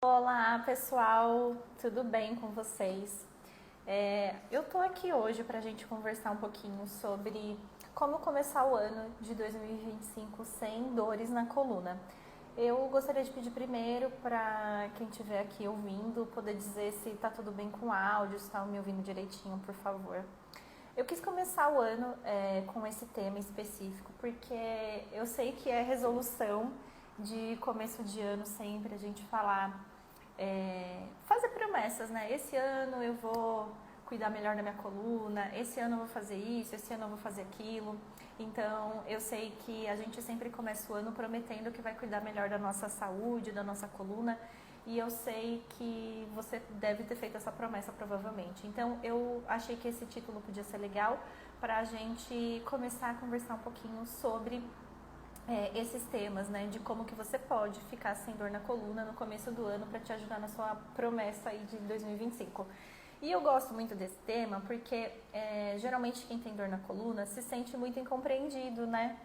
Olá pessoal, tudo bem com vocês? Eu tô aqui hoje para a gente conversar um pouquinho sobre como começar o ano de 2025 sem dores na coluna. Eu gostaria de pedir primeiro para quem estiver aqui ouvindo poder dizer se tá tudo bem com o áudio, se está me ouvindo direitinho, por favor. Eu quis começar o ano com esse tema específico porque eu sei que é resolução de começo de ano sempre a gente falar, fazer promessas, né? Esse ano eu vou cuidar melhor da minha coluna, esse ano eu vou fazer isso, esse ano eu vou fazer aquilo. Então eu sei que a gente sempre começa o ano prometendo que vai cuidar melhor da nossa saúde, da nossa coluna. E eu sei que você deve ter feito essa promessa provavelmente. Então eu achei que esse título podia ser legal para a gente começar a conversar um pouquinho sobre esses temas, né? De como que você pode ficar sem dor na coluna no começo do ano para te ajudar na sua promessa aí de 2025. E eu gosto muito desse tema porque geralmente quem tem dor na coluna se sente muito incompreendido, né?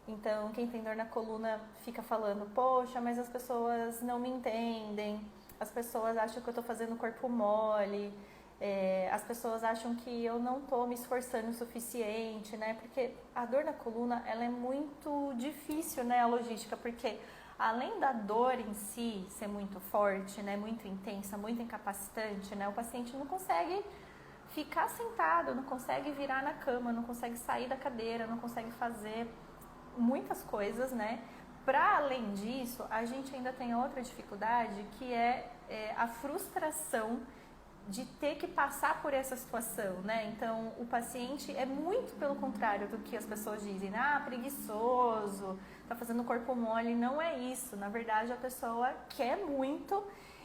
Então, quem tem dor na coluna fica falando, poxa, mas as pessoas não me entendem, as pessoas acham que eu estou fazendo corpo mole, as pessoas acham que eu não estou me esforçando o suficiente, né? Porque a dor na coluna, ela é muito difícil, né, a logística, porque além da dor em si ser muito forte, né, muito intensa, muito incapacitante, né, o paciente não consegue ficar sentado, não consegue virar na cama, não consegue sair da cadeira, não consegue fazer muitas coisas, né? Para além disso, a gente ainda tem outra dificuldade que é a frustração de ter que passar por essa situação, né? Então, o paciente é muito pelo contrário do que as pessoas dizem, preguiçoso, tá fazendo corpo mole, não é isso. Na verdade, a pessoa quer muito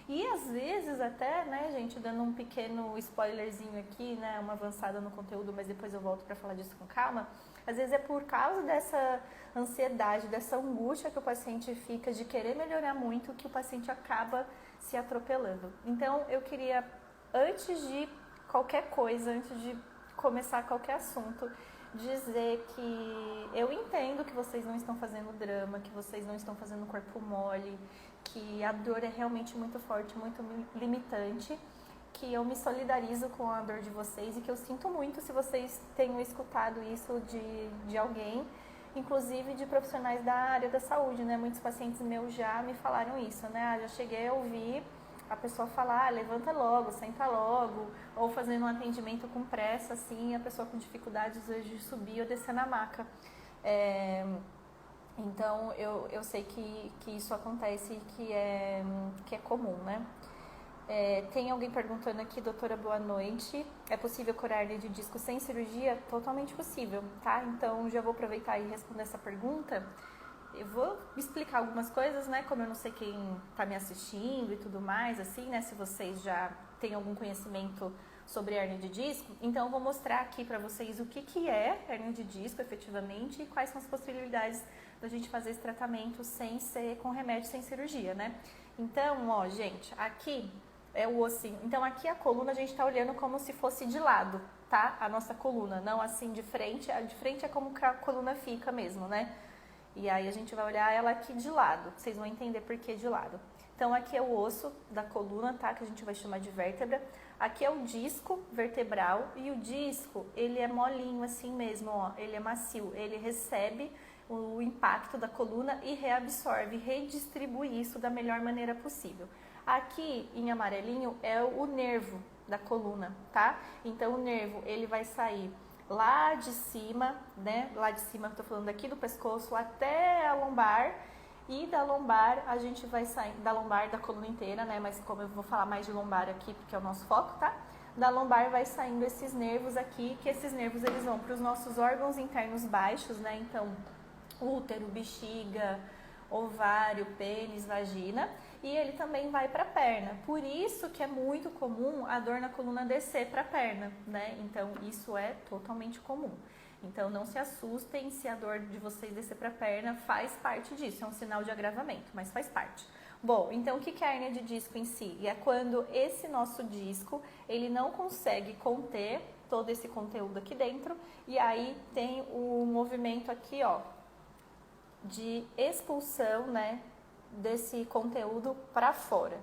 e às vezes até, né, gente, dando um pequeno spoilerzinho aqui, né, uma avançada no conteúdo, mas depois eu volto para falar disso com calma. Às vezes é por causa dessa ansiedade, dessa angústia que o paciente fica de querer melhorar muito que o paciente acaba se atropelando. Então, eu queria, antes de qualquer coisa, antes de começar qualquer assunto, dizer que eu entendo que vocês não estão fazendo drama, que vocês não estão fazendo corpo mole, que a dor é realmente muito forte, muito limitante, que eu me solidarizo com a dor de vocês e que eu sinto muito se vocês tenham escutado isso de alguém, inclusive de profissionais da área da saúde, né? Muitos pacientes meus já me falaram isso, né? Já cheguei a ouvir a pessoa falar, levanta logo, senta logo, ou fazendo um atendimento com pressa, assim, a pessoa com dificuldades de subir ou descer na maca. Então, eu sei que isso acontece e que é comum, né? Tem alguém perguntando aqui, doutora, boa noite. É possível curar hernia de disco sem cirurgia? Totalmente possível, tá? Então, já vou aproveitar e responder essa pergunta. Eu vou explicar algumas coisas, né? Como eu não sei quem tá me assistindo e tudo mais, assim, né? Se vocês já têm algum conhecimento sobre hernia de disco. Então, eu vou mostrar aqui pra vocês o que é hernia de disco, efetivamente, e quais são as possibilidades da gente fazer esse tratamento sem ser com remédio, sem cirurgia, né? Então, ó, gente, aqui é o ossinho. Então, aqui a coluna a gente tá olhando como se fosse de lado, tá? A nossa coluna, não assim de frente. A de frente é como que a coluna fica mesmo, né? E aí a gente vai olhar ela aqui de lado. Vocês vão entender por que de lado. Então, aqui é o osso da coluna, tá? Que a gente vai chamar de vértebra. Aqui é o disco vertebral. E o disco, ele é molinho assim mesmo, ó. Ele é macio. Ele recebe o impacto da coluna e reabsorve, redistribui isso da melhor maneira possível. Aqui, em amarelinho, é o nervo da coluna, tá? Então, o nervo, ele vai sair lá de cima, né? Lá de cima, eu tô falando aqui do pescoço até a lombar. E da lombar, a gente vai sair, da lombar da coluna inteira, né? Mas como eu vou falar mais de lombar aqui, porque é o nosso foco, tá? Da lombar vai saindo esses nervos aqui, que esses nervos eles vão para os nossos órgãos internos baixos, né? Então, útero, bexiga, ovário, pênis, vagina, e ele também vai para a perna. Por isso que é muito comum a dor na coluna descer para a perna, né? Então, isso é totalmente comum. Então, não se assustem se a dor de vocês descer para a perna faz parte disso, é um sinal de agravamento, mas faz parte. Bom, então o que é a hernia de disco em si? É quando esse nosso disco, ele não consegue conter todo esse conteúdo aqui dentro, e aí tem o movimento aqui, ó, de expulsão, né, desse conteúdo para fora.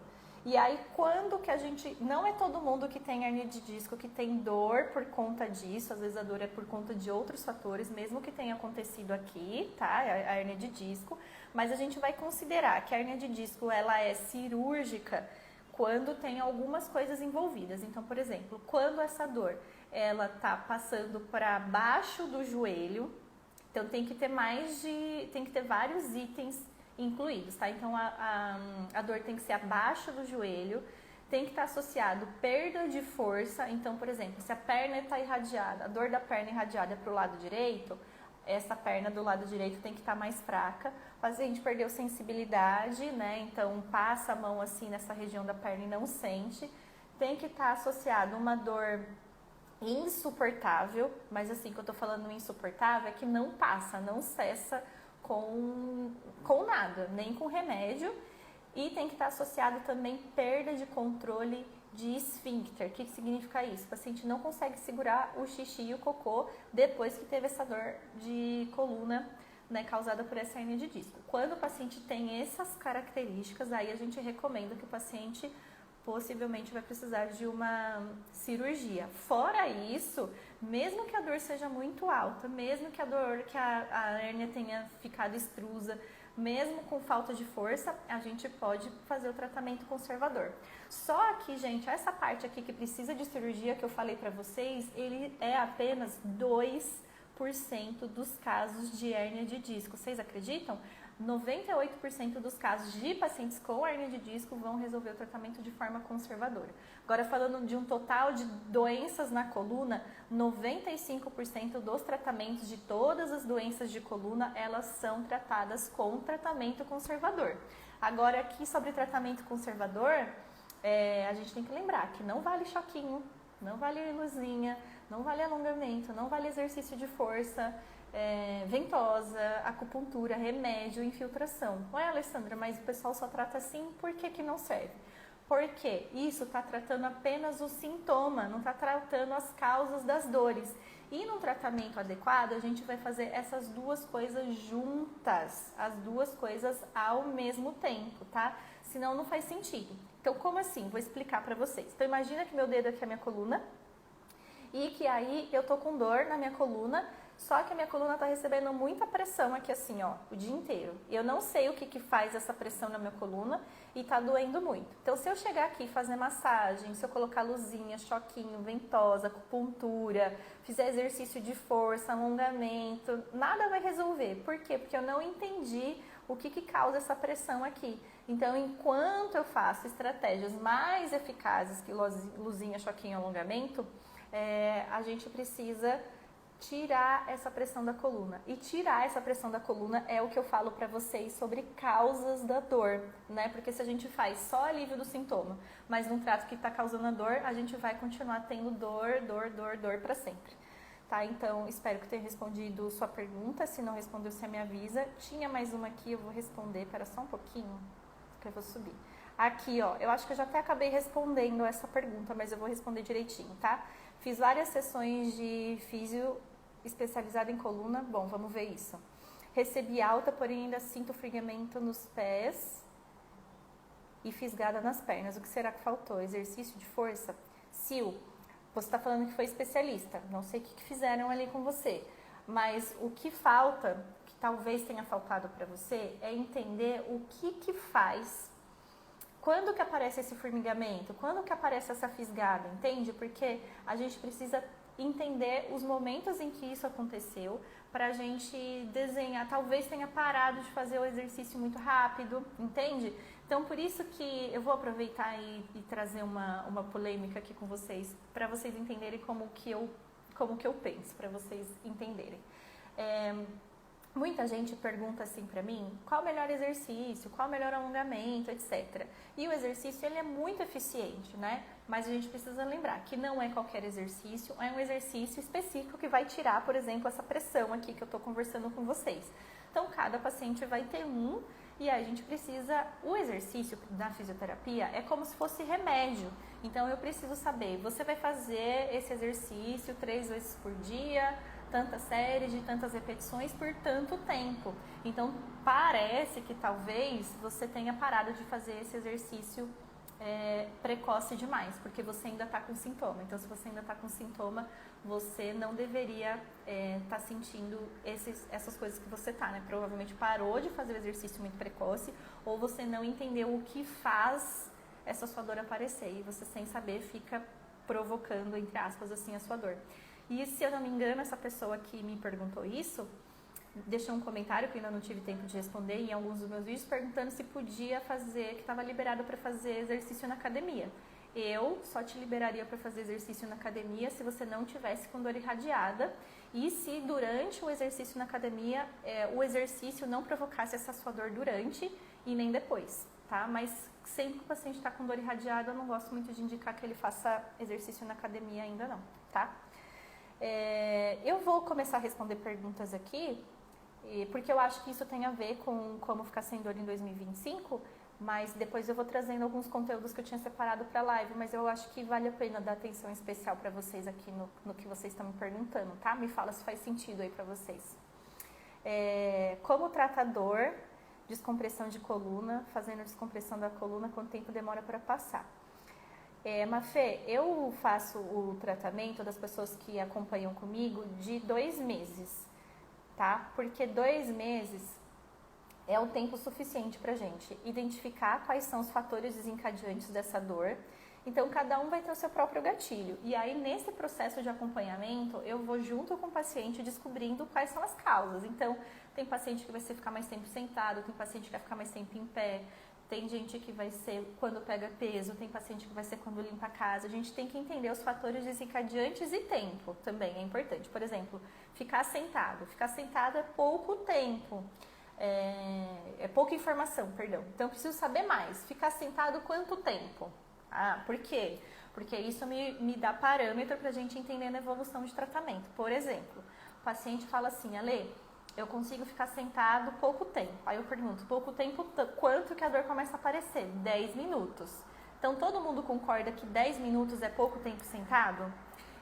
E aí, quando que a gente... Não é todo mundo que tem hérnia de disco que tem dor por conta disso. Às vezes a dor é por conta de outros fatores, mesmo que tenha acontecido aqui, tá? A hérnia de disco. Mas a gente vai considerar que a hérnia de disco, ela é cirúrgica quando tem algumas coisas envolvidas. Então, por exemplo, quando essa dor, ela tá passando para baixo do joelho, então tem que ter vários itens incluídos, tá? Então a dor tem que ser abaixo do joelho, tem que estar associado perda de força. Então, por exemplo, se a perna está irradiada, a dor da perna irradiada é para o lado direito, essa perna do lado direito tem que estar mais fraca. O paciente perdeu sensibilidade, né? Então passa a mão assim nessa região da perna e não sente. Tem que estar associado uma dor insuportável, mas assim, que eu tô falando insuportável é que não passa, não cessa com nada, nem com remédio. E tem que estar associado também perda de controle de esfíncter. O que significa isso? O paciente não consegue segurar o xixi e o cocô depois que teve essa dor de coluna, né, causada por essa hérnia de disco. Quando o paciente tem essas características, aí a gente recomenda que o paciente possivelmente vai precisar de uma cirurgia. Fora isso, mesmo que a dor seja muito alta, mesmo que a hérnia tenha ficado extrusa, mesmo com falta de força, a gente pode fazer o tratamento conservador. Só que, gente, essa parte aqui que precisa de cirurgia que eu falei pra vocês, ele é apenas 2% dos casos de hérnia de disco. Vocês acreditam? 98% dos casos de pacientes com hérnia de disco vão resolver o tratamento de forma conservadora. Agora, falando de um total de doenças na coluna, 95% dos tratamentos de todas as doenças de coluna, elas são tratadas com tratamento conservador. Agora, aqui sobre tratamento conservador, a gente tem que lembrar que não vale choquinho, não vale luzinha, não vale alongamento, não vale exercício de força, ventosa, acupuntura, remédio, infiltração. Ué, Alessandra, mas o pessoal só trata assim, por que que não serve? Porque isso está tratando apenas o sintoma, não está tratando as causas das dores. E no tratamento adequado, a gente vai fazer essas duas coisas juntas, as duas coisas ao mesmo tempo, tá? Senão não faz sentido. Então, como assim? Vou explicar para vocês. Então, imagina que meu dedo aqui é a minha coluna e que aí eu tô com dor na minha coluna. Só que a minha coluna está recebendo muita pressão aqui assim, ó, o dia inteiro. Eu não sei o que faz essa pressão na minha coluna e tá doendo muito. Então, se eu chegar aqui e fazer massagem, se eu colocar luzinha, choquinho, ventosa, acupuntura, fizer exercício de força, alongamento, nada vai resolver. Por quê? Porque eu não entendi o que causa essa pressão aqui. Então, enquanto eu faço estratégias mais eficazes que luzinha, choquinho, alongamento, a gente precisa tirar essa pressão da coluna. E tirar essa pressão da coluna é o que eu falo pra vocês sobre causas da dor, né? Porque se a gente faz só alívio do sintoma, mas não trata o que tá causando a dor, a gente vai continuar tendo dor pra sempre. Tá? Então, espero que tenha respondido sua pergunta. Se não respondeu, você me avisa. Tinha mais uma aqui, eu vou responder. Pera só um pouquinho, que eu vou subir. Aqui, ó, eu acho que eu já até acabei respondendo essa pergunta, mas eu vou responder direitinho, tá? Fiz várias sessões de físio especializada em coluna. Bom, vamos ver isso. Recebi alta, porém ainda sinto formigamento nos pés e fisgada nas pernas. O que será que faltou? Exercício de força? Sil, você está falando que foi especialista. Não sei o que fizeram ali com você. Mas o que falta, que talvez tenha faltado para você, é entender o que faz. Quando que aparece esse formigamento? Quando que aparece essa fisgada? Entende? Porque a gente precisa entender os momentos em que isso aconteceu para a gente desenhar. Talvez tenha parado de fazer o exercício muito rápido, entende? Então, por isso que eu vou aproveitar e trazer uma polêmica aqui com vocês, para vocês entenderem como que eu penso, para vocês entenderem. Muita gente pergunta assim pra mim, qual o melhor exercício, qual o melhor alongamento, etc. E o exercício, ele é muito eficiente, né? Mas a gente precisa lembrar que não é qualquer exercício, é um exercício específico que vai tirar, por exemplo, essa pressão aqui que eu tô conversando com vocês. Então, cada paciente vai ter um, e aí a gente precisa... O exercício da fisioterapia é como se fosse remédio. Então, eu preciso saber, você vai fazer esse exercício 3 vezes por dia, tantas séries, de tantas repetições por tanto tempo. Então, parece que talvez você tenha parado de fazer esse exercício precoce demais, porque você ainda está com sintoma. Então, se você ainda está com sintoma, você não deveria estar sentindo essas coisas que você está, né? Provavelmente parou de fazer o exercício muito precoce, ou você não entendeu o que faz essa sua dor aparecer, e você, sem saber, fica provocando, entre aspas, assim, a sua dor. E, se eu não me engano, essa pessoa que me perguntou isso deixou um comentário que eu ainda não tive tempo de responder em alguns dos meus vídeos, perguntando se podia fazer, que estava liberado para fazer exercício na academia. Eu só te liberaria para fazer exercício na academia se você não tivesse com dor irradiada e se durante o exercício na academia o exercício não provocasse essa sua dor durante e nem depois, tá? Mas sempre que o paciente está com dor irradiada, eu não gosto muito de indicar que ele faça exercício na academia ainda não, tá? Eu vou começar a responder perguntas aqui, porque eu acho que isso tem a ver com como ficar sem dor em 2025, mas depois eu vou trazendo alguns conteúdos que eu tinha separado para a live, mas eu acho que vale a pena dar atenção especial para vocês aqui no que vocês estão me perguntando, tá? Me fala se faz sentido aí para vocês. Como trata a dor, descompressão de coluna, fazendo descompressão da coluna, quanto tempo demora para passar? Mafê, eu faço o tratamento das pessoas que acompanham comigo de 2 meses. Tá? Porque 2 meses é o tempo suficiente para a gente identificar quais são os fatores desencadeantes dessa dor. Então, cada um vai ter o seu próprio gatilho. E aí, nesse processo de acompanhamento, eu vou junto com o paciente descobrindo quais são as causas. Então, tem paciente que vai ser ficar mais tempo sentado, tem paciente que vai ficar mais tempo em pé, tem gente que vai ser quando pega peso, tem paciente que vai ser quando limpa a casa. A gente tem que entender os fatores desencadeantes e tempo também é importante. Por exemplo, ficar sentado. Ficar sentado é pouco tempo. É pouca informação, perdão. Então, eu preciso saber mais. Ficar sentado quanto tempo? Por quê? Porque isso me dá parâmetro para a gente entender a evolução de tratamento. Por exemplo, o paciente fala assim, Ale, eu consigo ficar sentado pouco tempo. Aí eu pergunto, pouco tempo, quanto que a dor começa a aparecer? 10 minutos. Então, todo mundo concorda que 10 minutos é pouco tempo sentado?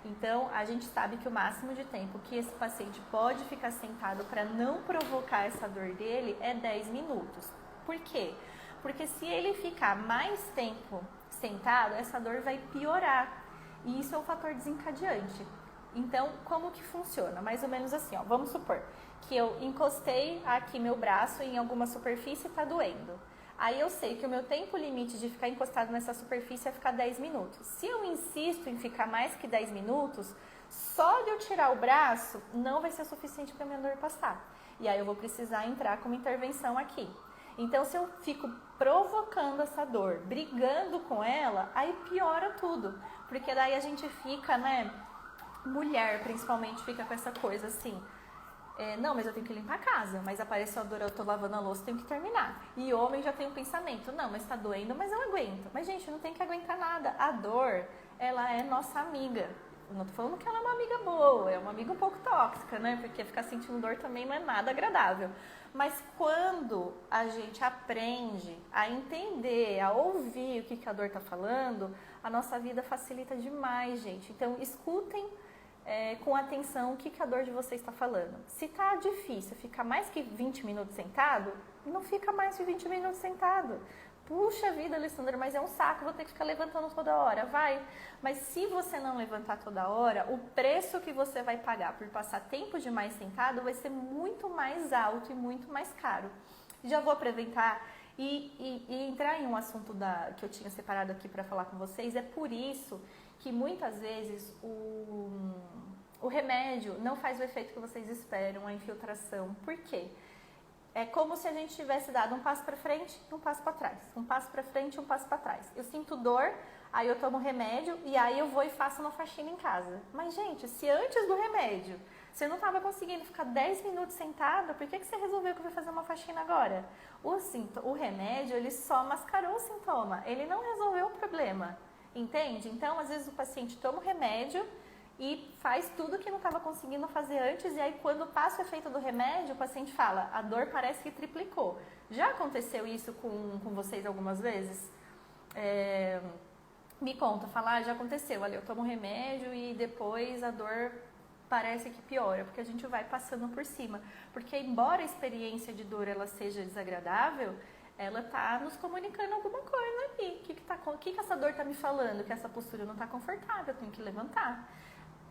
Então, a gente sabe que o máximo de tempo que esse paciente pode ficar sentado para não provocar essa dor dele é 10 minutos. Por quê? Porque se ele ficar mais tempo sentado, essa dor vai piorar. E isso é um fator desencadeante. Então, como que funciona? Mais ou menos assim, ó. Vamos supor que eu encostei aqui meu braço em alguma superfície e está doendo. Aí eu sei que o meu tempo limite de ficar encostado nessa superfície é ficar 10 minutos. Se eu insisto em ficar mais que 10 minutos, só de eu tirar o braço não vai ser suficiente para a minha dor passar. E aí eu vou precisar entrar com uma intervenção aqui. Então, se eu fico provocando essa dor, brigando com ela, aí piora tudo. Porque daí a gente fica, né, mulher principalmente, fica com essa coisa assim... não, mas eu tenho que limpar a casa, mas apareceu a dor, eu tô lavando a louça, tenho que terminar. E homem já tem um pensamento, não, mas tá doendo, mas eu aguento. Mas, gente, não tem que aguentar nada. A dor, ela é nossa amiga. Eu não tô falando que ela é uma amiga boa, é uma amiga um pouco tóxica, né? Porque ficar sentindo dor também não é nada agradável. Mas quando a gente aprende a entender, a ouvir o que a dor tá falando, a nossa vida facilita demais, gente. Então, escutem com atenção o que a dor de vocês está falando. Se tá difícil ficar mais que 20 minutos sentado, não fica mais de 20 minutos sentado. Puxa vida, Alessandra, mas é um saco, vou ter que ficar levantando toda hora. Vai. Mas se você não levantar toda hora, o preço que você vai pagar por passar tempo demais sentado vai ser muito mais alto e muito mais caro. Já vou aproveitar e entrar em um assunto que eu tinha separado aqui para falar com vocês. É por isso que muitas vezes o remédio não faz o efeito que vocês esperam, a infiltração. Por quê? É como se a gente tivesse dado um passo para frente e um passo para trás. Um passo para frente e um passo para trás. Eu sinto dor, aí eu tomo remédio e aí eu vou e faço uma faxina em casa. Mas, gente, se antes do remédio você não estava conseguindo ficar 10 minutos sentada, por que você resolveu que vai fazer uma faxina agora? O remédio, ele só mascarou o sintoma, ele não resolveu o problema. Entende? Então, às vezes o paciente toma o remédio e faz tudo que não estava conseguindo fazer antes, e aí quando passa o efeito do remédio, o paciente fala, a dor parece que triplicou. Já aconteceu isso com vocês algumas vezes? Me conta, fala, já aconteceu, olha, eu tomo remédio e depois a dor parece que piora, porque a gente vai passando por cima. Porque embora a experiência de dor ela seja desagradável, ela tá nos comunicando alguma coisa ali. O que essa dor tá me falando? Que essa postura não tá confortável, eu tenho que levantar.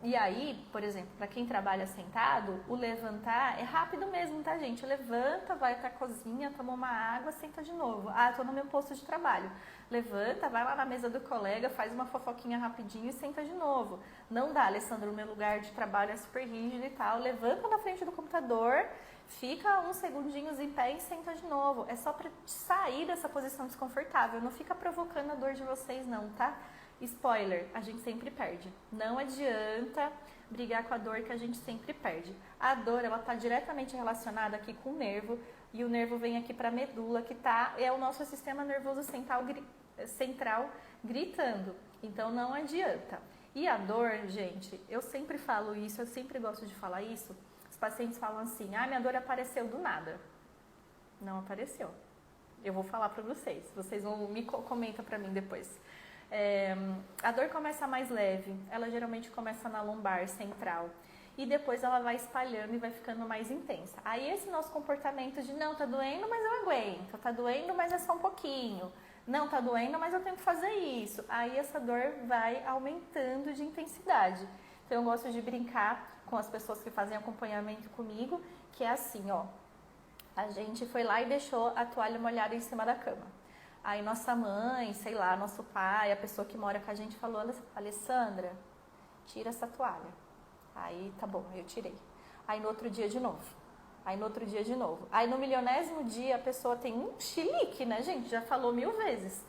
E aí, por exemplo, para quem trabalha sentado, o levantar é rápido mesmo, tá, gente? Levanta, vai pra cozinha, toma uma água, senta de novo. Ah, tô no meu posto de trabalho. Levanta, vai lá na mesa do colega, faz uma fofoquinha rapidinho e senta de novo. Não dá, Alessandra, o meu lugar de trabalho é super rígido e tal. Levanta na frente do computador, fica uns segundinhos em pé e senta de novo. É só pra sair dessa posição desconfortável. Não fica provocando a dor de vocês, não, tá? Spoiler, a gente sempre perde. Não adianta brigar com a dor que a gente sempre perde. A dor, ela está diretamente relacionada aqui com o nervo e o nervo vem aqui para a medula, que é o nosso sistema nervoso central gritando. Então não adianta. E a dor, gente, eu sempre falo isso, eu sempre gosto de falar isso. Os pacientes falam assim: "Ah, minha dor apareceu do nada". Não apareceu. Eu vou falar para vocês vão me comentar para mim depois. A dor começa mais leve, ela geralmente começa na lombar central e depois ela vai espalhando e vai ficando mais intensa. Aí esse nosso comportamento de não, tá doendo, mas eu aguento, tá doendo, mas é só um pouquinho, não, tá doendo, mas eu tenho que fazer isso. Aí essa dor vai aumentando de intensidade. Então eu gosto de brincar com as pessoas que fazem acompanhamento comigo, que é assim, ó, a gente foi lá e deixou a toalha molhada em cima da cama. Aí nossa mãe, sei lá, nosso pai, a pessoa que mora com a gente falou: "Alessandra, tira essa toalha". Aí tá bom, eu tirei. Aí no outro dia de novo. Aí no outro dia de novo. Aí no milionésimo dia a pessoa tem um chilique, né, gente? Já falou 1000 vezes.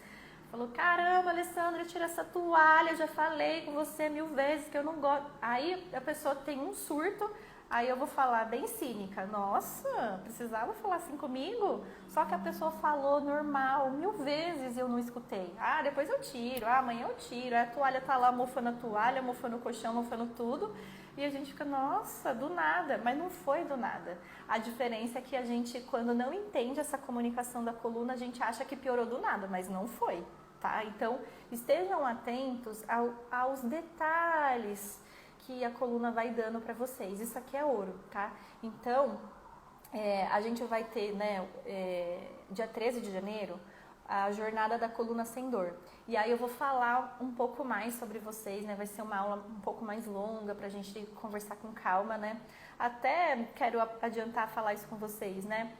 Falou: "Caramba, Alessandra, tira essa toalha, eu já falei com você 1000 vezes que eu não gosto". Aí a pessoa tem um surto. Aí eu vou falar bem cínica: "Nossa, precisava falar assim comigo?" Só que a pessoa falou normal 1000 vezes e eu não escutei. Ah, depois eu tiro, amanhã eu tiro. A toalha tá lá mofando a toalha, mofando o colchão, mofando tudo. E a gente fica: "Nossa, do nada". Mas não foi do nada. A diferença é que a gente, quando não entende essa comunicação da coluna, a gente acha que piorou do nada, mas não foi, tá? Então, estejam atentos aos detalhes que a coluna vai dando para vocês. Isso aqui é ouro, tá? Então, a gente vai ter, né, dia 13 de janeiro, a jornada da coluna sem dor. E aí eu vou falar um pouco mais sobre vocês, né? Vai ser uma aula um pouco mais longa pra gente conversar com calma, né? Até quero adiantar falar isso com vocês, né?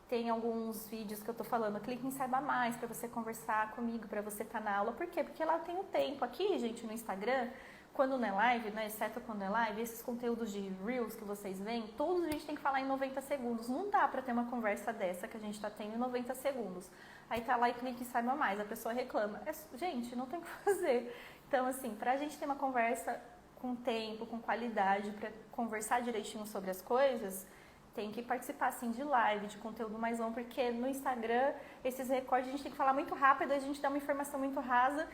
Tem alguns vídeos que eu tô falando, clique em Saiba Mais para você conversar comigo, para você estar na aula. Por quê? Porque lá tem um tempo. Aqui, gente, no Instagram, quando não é live, né, exceto quando é live, esses conteúdos de Reels que vocês veem, todos a gente tem que falar em 90 segundos. Não dá pra ter uma conversa dessa que a gente tá tendo em 90 segundos. Aí tá lá e clica em Saiba Mais, a pessoa reclama. Gente, não tem o que fazer. Então, assim, pra gente ter uma conversa com tempo, com qualidade, pra conversar direitinho sobre as coisas, tem que participar, assim, de live, de conteúdo mais longo, porque no Instagram, esses recortes, a gente tem que falar muito rápido, a gente dá uma informação muito rasa,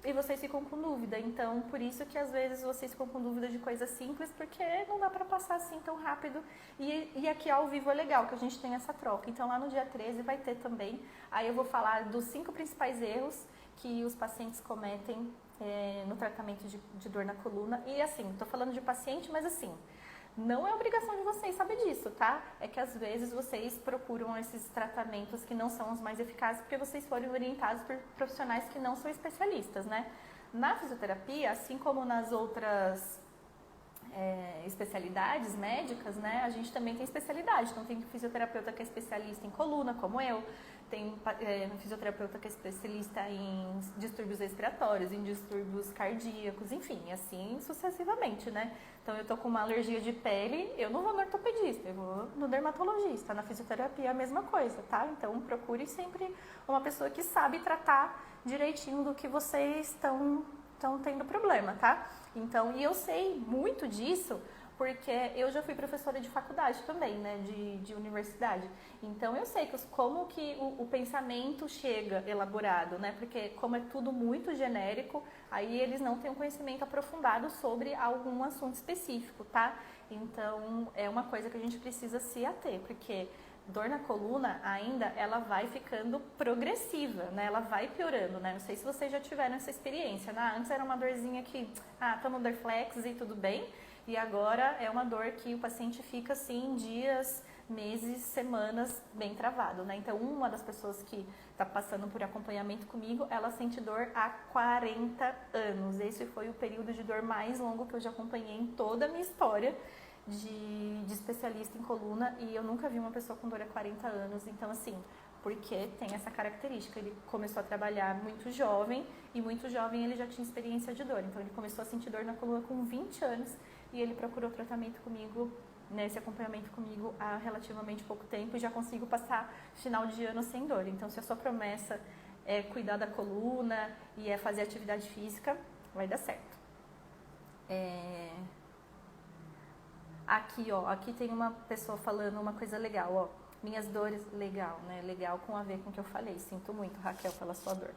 e vocês ficam com dúvida. Então, por isso que às vezes vocês ficam com dúvida de coisas simples, porque não dá pra passar assim tão rápido. E aqui ao vivo é legal, que a gente tem essa troca. Então, lá no dia 13 vai ter também. Aí eu vou falar dos 5 principais erros que os pacientes cometem no tratamento de dor na coluna. E assim, tô falando de paciente, mas assim, não é obrigação de vocês saber disso, tá? É que às vezes vocês procuram esses tratamentos que não são os mais eficazes porque vocês foram orientados por profissionais que não são especialistas, né? Na fisioterapia, assim como nas outras especialidades médicas, né? A gente também tem especialidade. Então tem fisioterapeuta que é especialista em coluna, como eu. Tem fisioterapeuta que é especialista em distúrbios respiratórios, em distúrbios cardíacos, enfim, assim sucessivamente, né? Então eu tô com uma alergia de pele, eu não vou no ortopedista, eu vou no dermatologista. Na fisioterapia é a mesma coisa, tá? Então procure sempre uma pessoa que sabe tratar direitinho do que vocês estão tendo problema, tá? Então, e eu sei muito disso porque eu já fui professora de faculdade também, né, de universidade. Então eu sei como que o pensamento chega elaborado, né, porque como é tudo muito genérico, aí eles não têm um conhecimento aprofundado sobre algum assunto específico, tá? Então é uma coisa que a gente precisa se ater, porque dor na coluna ainda ela vai ficando progressiva, né? Ela vai piorando, né? Não sei se vocês já tiveram essa experiência, né? Antes era uma dorzinha que, toma Dorflex e tudo bem. E agora é uma dor que o paciente fica assim dias meses, semanas bem travado, né? Então, uma das pessoas que está passando por acompanhamento comigo, ela sente dor há 40 anos. Esse foi o período de dor mais longo que eu já acompanhei em toda a minha história de especialista em coluna, e eu nunca vi uma pessoa com dor há 40 anos. Então, assim, porque tem essa característica, ele começou a trabalhar muito jovem, e muito jovem ele já tinha experiência de dor. Então, ele começou a sentir dor na coluna com 20 anos, e ele procurou tratamento comigo, nesse acompanhamento comigo, há relativamente pouco tempo, e já consigo passar final de ano sem dor. Então, se a sua promessa é cuidar da coluna e é fazer atividade física, vai dar certo. Aqui, ó, aqui tem uma pessoa falando uma coisa legal, ó. Minhas dores, legal, né? Legal com a ver com o que eu falei. Sinto muito, Raquel, pela sua dor.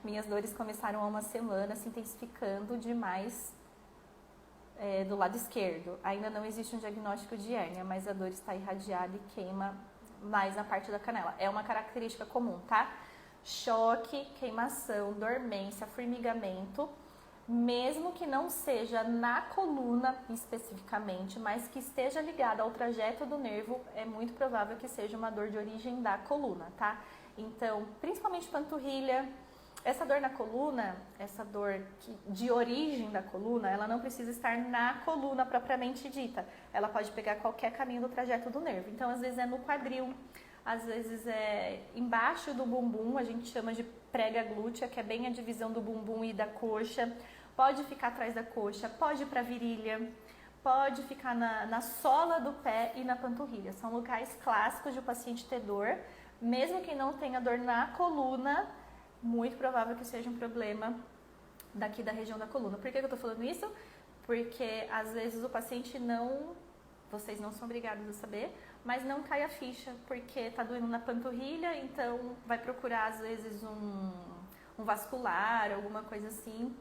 Minhas dores começaram há uma semana, se intensificando demais do lado esquerdo. Ainda não existe um diagnóstico de hérnia, mas a dor está irradiada e queima mais na parte da canela. É uma característica comum, tá? Choque, queimação, dormência, formigamento, mesmo que não seja na coluna especificamente, mas que esteja ligada ao trajeto do nervo, é muito provável que seja uma dor de origem da coluna, tá? Então, principalmente panturrilha, essa dor na coluna, essa dor de origem da coluna, ela não precisa estar na coluna propriamente dita. Ela pode pegar qualquer caminho do trajeto do nervo. Então, às vezes é no quadril, às vezes é embaixo do bumbum, a gente chama de prega glútea, que é bem a divisão do bumbum e da coxa. Pode ficar atrás da coxa, pode ir para a virilha, pode ficar na sola do pé e na panturrilha. São locais clássicos de o paciente ter dor, mesmo que não tenha dor na coluna, muito provável que seja um problema daqui da região da coluna. Por que eu estou falando isso? Porque às vezes o paciente não, vocês não são obrigados a saber, mas não cai a ficha, porque está doendo na panturrilha, então vai procurar às vezes um vascular, alguma coisa assim,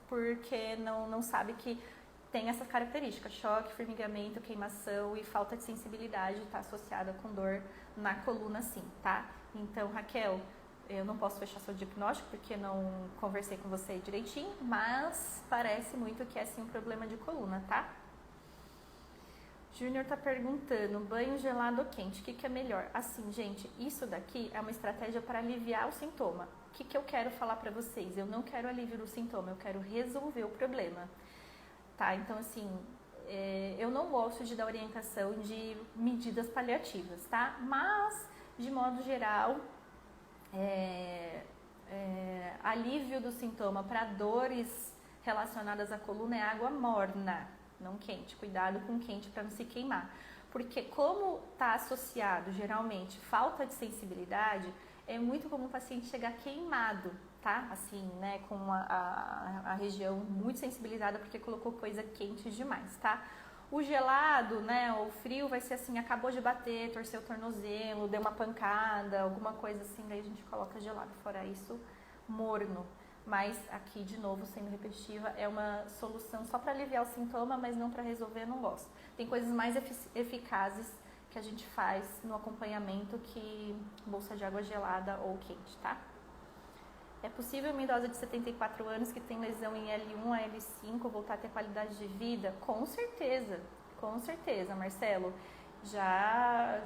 porque não sabe que tem essa característica, choque, formigamento, queimação e falta de sensibilidade está associada com dor na coluna sim, tá? Então, Raquel, eu não posso fechar seu diagnóstico porque não conversei com você direitinho, mas parece muito que é sim um problema de coluna, tá? Júnior tá perguntando, banho gelado ou quente, o que é melhor? Assim, gente, isso daqui é uma estratégia para aliviar o sintoma. O que eu quero falar para vocês? Eu não quero alívio do sintoma, eu quero resolver o problema. Tá, então assim, eu não gosto de dar orientação de medidas paliativas, tá? Mas, de modo geral, alívio do sintoma para dores relacionadas à coluna é água morna, não quente. Cuidado com quente para não se queimar. Porque como está associado, geralmente, falta de sensibilidade, é muito comum o paciente chegar queimado, tá? Assim, né, com a região muito sensibilizada porque colocou coisa quente demais, tá? O gelado, né, o frio vai ser assim, acabou de bater, torceu o tornozelo, deu uma pancada, alguma coisa assim, daí a gente coloca gelado. Fora isso, morno. Mas aqui, de novo, sendo repetitiva, é uma solução só para aliviar o sintoma, mas não para resolver, eu não gosto. Tem coisas mais eficazes que a gente faz no acompanhamento que bolsa de água gelada ou quente, tá? É possível uma idosa de 74 anos que tem lesão em L1 a L5 voltar a ter qualidade de vida? Com certeza, Marcelo. Já